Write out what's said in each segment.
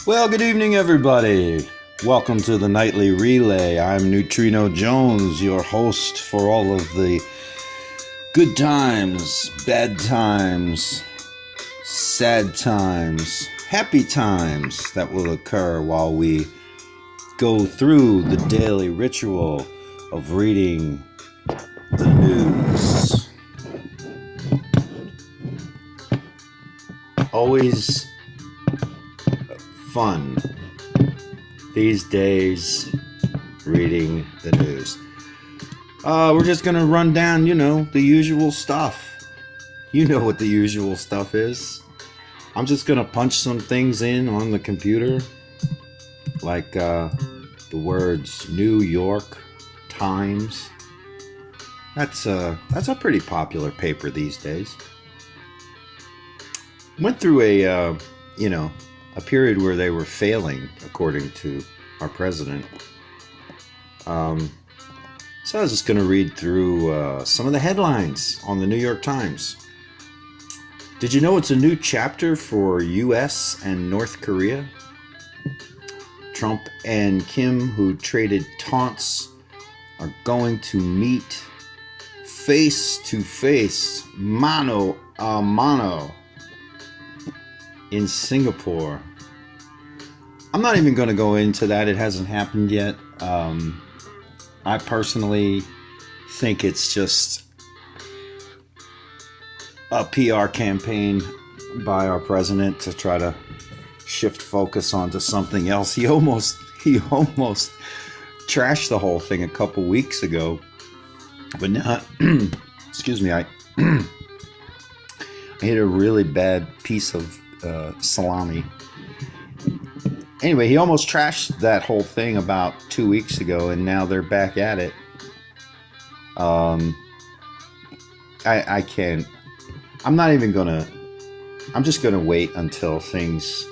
Well, good evening, everybody. Welcome to the Nightly Relay. I'm Neutrino Jones, your host for all of the good times, bad times, sad times, happy times that will occur while we go through the daily ritual of reading the news. Always fun these days reading the news. We're just gonna run down, the usual stuff. You know what the usual stuff is. I'm just gonna punch some things in on the computer, like the words New York Times. That's a pretty popular paper these days. Went through a period where they were failing, according to our president. So I was just going to read through some of the headlines on the New York Times. Did you know it's a new chapter for U.S. and North Korea? Trump and Kim, who traded taunts, are going to meet face to face, mano a mano, in Singapore. I'm not even going to go into that. It hasn't happened yet. I personally think it's just a PR campaign by our president to try to shift focus onto something else. He almost trashed the whole thing a couple weeks ago. But now, excuse me, I ate a really bad piece of salami. Anyway, he almost trashed that whole thing about 2 weeks ago, and now they're back at it. I can't. I'm not even gonna. I'm just gonna wait until things.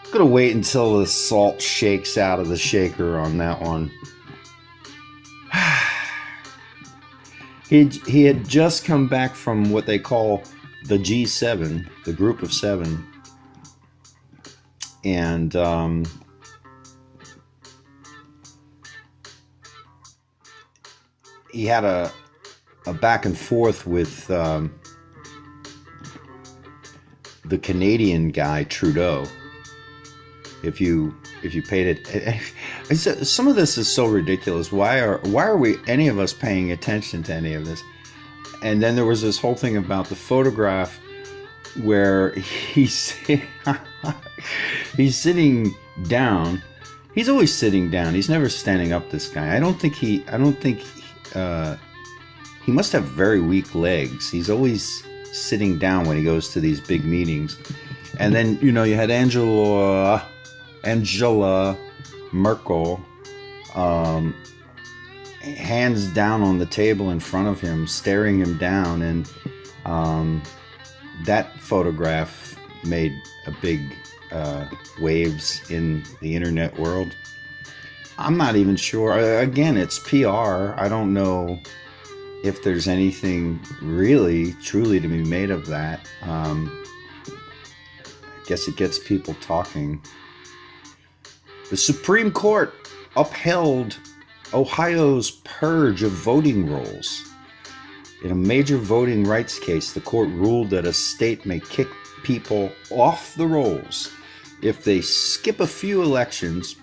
I'm gonna wait until the salt shakes out of the shaker on that one. He had just come back from what they call the G7, the Group of Seven. And he had a back and forth with the Canadian guy Trudeau. If you paid it, some of this is so ridiculous. Why are we, any of us, paying attention to any of this? And then there was this whole thing about the photograph where he's sitting down. He's always sitting down. He's never standing up, this guy. I don't think he must have very weak legs. He's always sitting down when he goes to these big meetings. And then, you had Angela Merkel, hands down on the table in front of him, staring him down, and that photograph made a big waves in the internet world. I'm not even sure. Again, it's PR. I don't know if there's anything really, truly to be made of that. I guess it gets people talking. The Supreme Court upheld Ohio's purge of voting rolls. In a major voting rights case, the court ruled that a state may kick people off the rolls if they skip a few elections.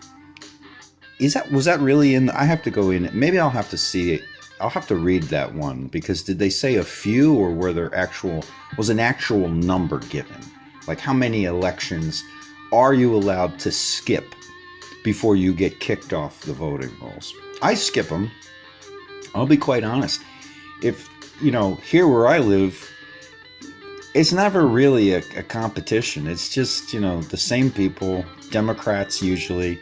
Was that really in? I have to go in. Maybe I'll have to see it. I'll have to read that one, because did they say a few, or was an actual number given? Like, how many elections are you allowed to skip before you get kicked off the voting rolls? I skip them. I'll be quite honest. If, here where I live, it's never really a competition. It's just, the same people, Democrats usually.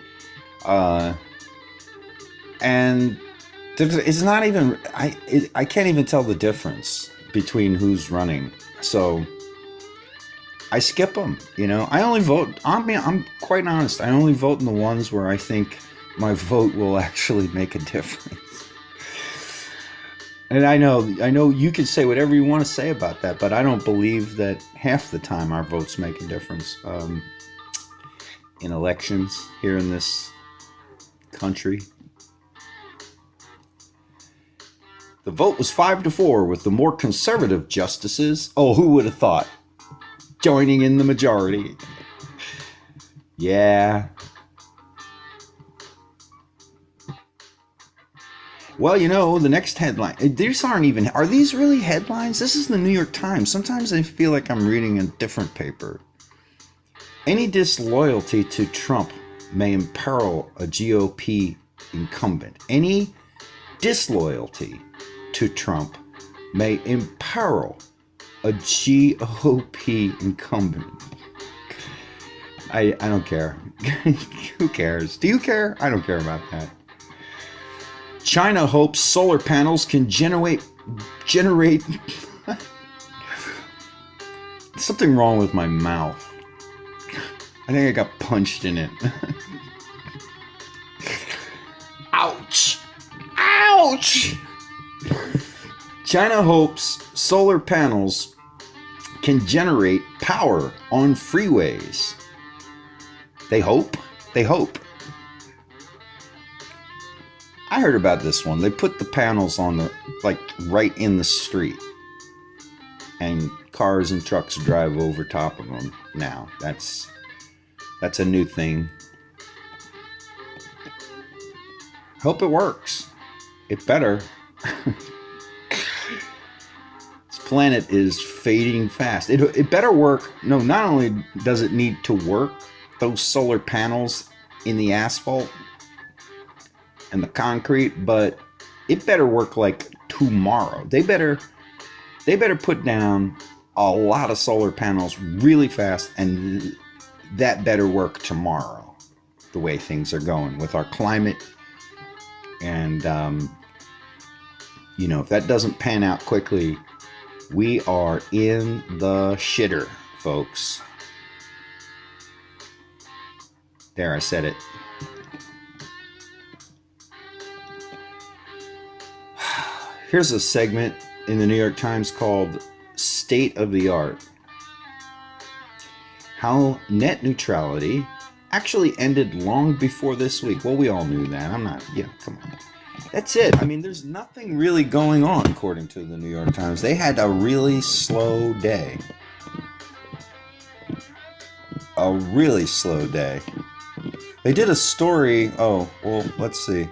And it's not even, I can't even tell the difference between who's running. So I skip them, I only vote, I'm quite honest, I only vote in the ones where I think my vote will actually make a difference. And I know you can say whatever you want to say about that, but I don't believe that half the time our votes make a difference. in elections here in this country. The vote was 5-4 with the more conservative justices, oh, who would have thought, joining in the majority. Yeah. Well, you know, the next headline, these aren't even, are these really headlines? This is the New York Times. Sometimes I feel like I'm reading a different paper. Any disloyalty to Trump may imperil a GOP incumbent. Any disloyalty to Trump may imperil a GOP incumbent. I don't care. Who cares? Do you care? I don't care about that. China hopes solar panels can generate something wrong with my mouth. I think I got punched in it. Ouch! Ouch! China hopes solar panels can generate power on freeways. They hope. They hope. I heard about this one. They put the panels on the, like, right in the street. And cars and trucks drive over top of them now. That's a new thing. Hope it works. It better. This planet is fading fast. It better work. No, not only does it need to work, those solar panels in the asphalt and the concrete, but it better work like tomorrow. They better put down a lot of solar panels really fast, and that better work tomorrow, the way things are going with our climate. And you know, if that doesn't pan out quickly, we are in the shitter, folks. There, I said it. Here's a segment in the New York Times called State of the Art. How net neutrality actually ended long before this week. Well, we all knew that. I'm not, come on. That's it. I mean, there's nothing really going on, according to the New York Times. They had a really slow day. A really slow day. They did a story. Oh, well, let's see.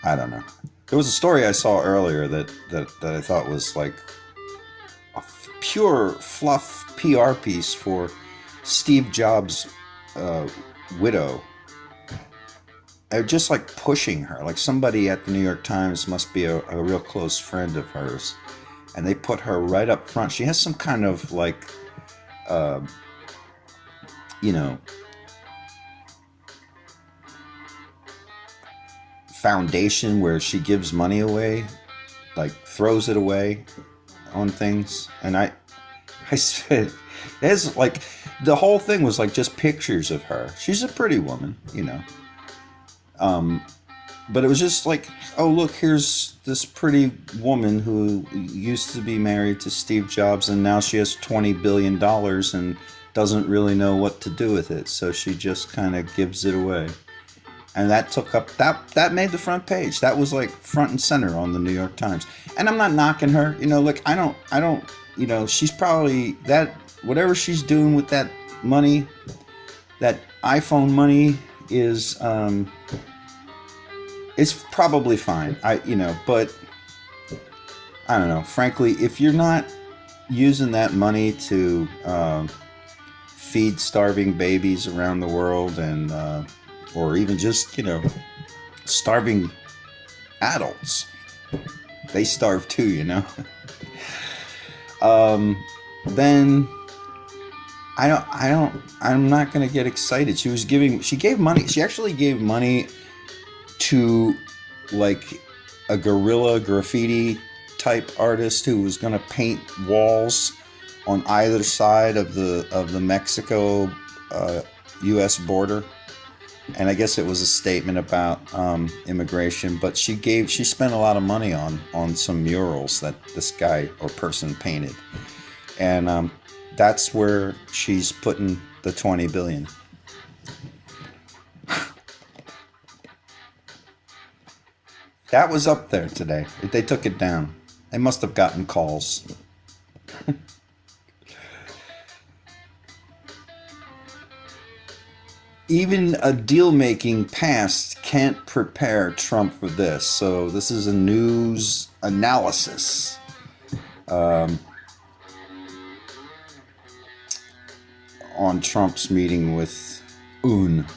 I don't know. There was a story I saw earlier that I thought was like a pure fluff PR piece for Steve Jobs' widow. They're just like pushing her. Like somebody at the New York Times must be a real close friend of hers. And they put her right up front. She has some kind of like, foundation where she gives money away, like throws it away on things. And I said, it's like the whole thing was like just pictures of her. She's a pretty woman, but it was just like, oh, look, here's this pretty woman who used to be married to Steve Jobs, and now she has $20 billion and doesn't really know what to do with it. So she just kind of gives it away. And that took up, that made the front page. That was like front and center on the New York Times. And I'm not knocking her, like I don't, she's probably, that, whatever she's doing with that money, that iPhone money is, it's probably fine. But I don't know. Frankly, if you're not using that money to feed starving babies around the world, and or even just starving adults, they starve too, then I'm not gonna get excited. She actually gave money to like a guerrilla graffiti type artist who was going to paint walls on either side of the Mexico US border. and I guess it was a statement about immigration. But she spent a lot of money on some murals that this guy or person painted, and that's where she's putting the $20 billion. That was up there today. They took it down. They must have gotten calls. Even a deal-making past can't prepare Trump for this. So this is a news analysis. On Trump's meeting with Un.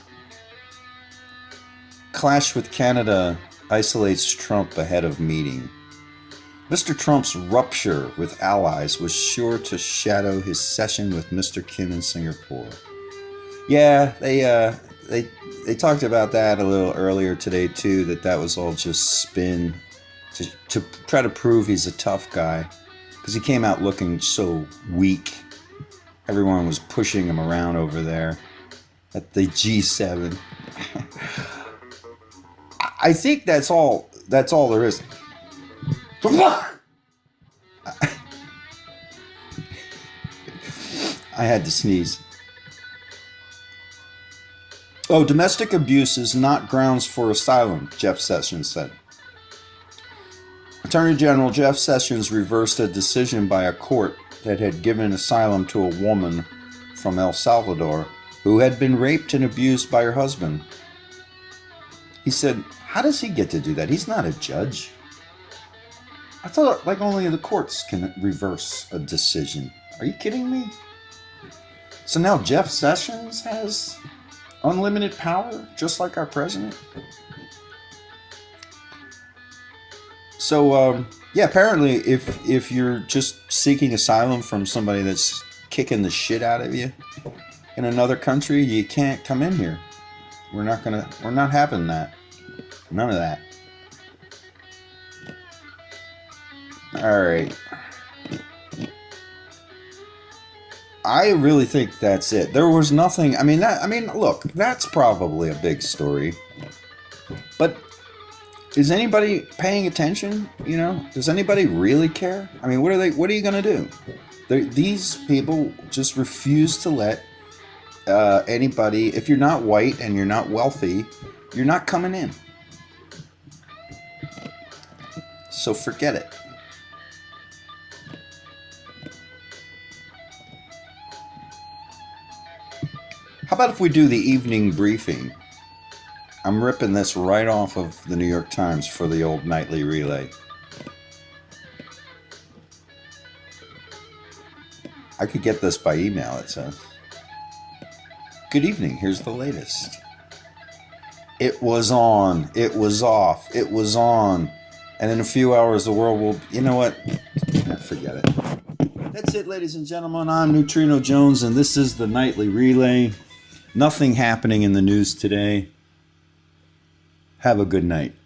Clash with Canada isolates Trump ahead of meeting. Mr. Trump's rupture with allies was sure to shadow his session with Mr. Kim in Singapore. Yeah, they talked about that a little earlier today too, that was all just spin to try to prove he's a tough guy, because he came out looking so weak. Everyone was pushing him around over there at the G7. I think that's all there is. I had to sneeze. Oh, domestic abuse is not grounds for asylum, Jeff Sessions said. Attorney General Jeff Sessions reversed a decision by a court that had given asylum to a woman from El Salvador who had been raped and abused by her husband. He said, how does he get to do that? He's not a judge. I thought like only the courts can reverse a decision. Are you kidding me? So now Jeff Sessions has unlimited power, just like our president. So, yeah, apparently if you're just seeking asylum from somebody that's kicking the shit out of you in another country, you can't come in here. We're not having that. None of that. All right. I really think that's it. There was nothing. Look, that's probably a big story. But is anybody paying attention? You know, does anybody really care? I mean, what are you going to do? These people just refuse to let anybody. If you're not white and you're not wealthy, you're not coming in. So forget it. How about if we do the evening briefing? I'm ripping this right off of the New York Times for the old nightly relay. I could get this by email, it says. Good evening, here's the latest. It was on, it was off, it was on. And in a few hours the world will, you know what? Forget it. That's it, ladies and gentlemen. I'm Neutrino Jones, and this is the nightly relay. Nothing happening in the news today. Have a good night.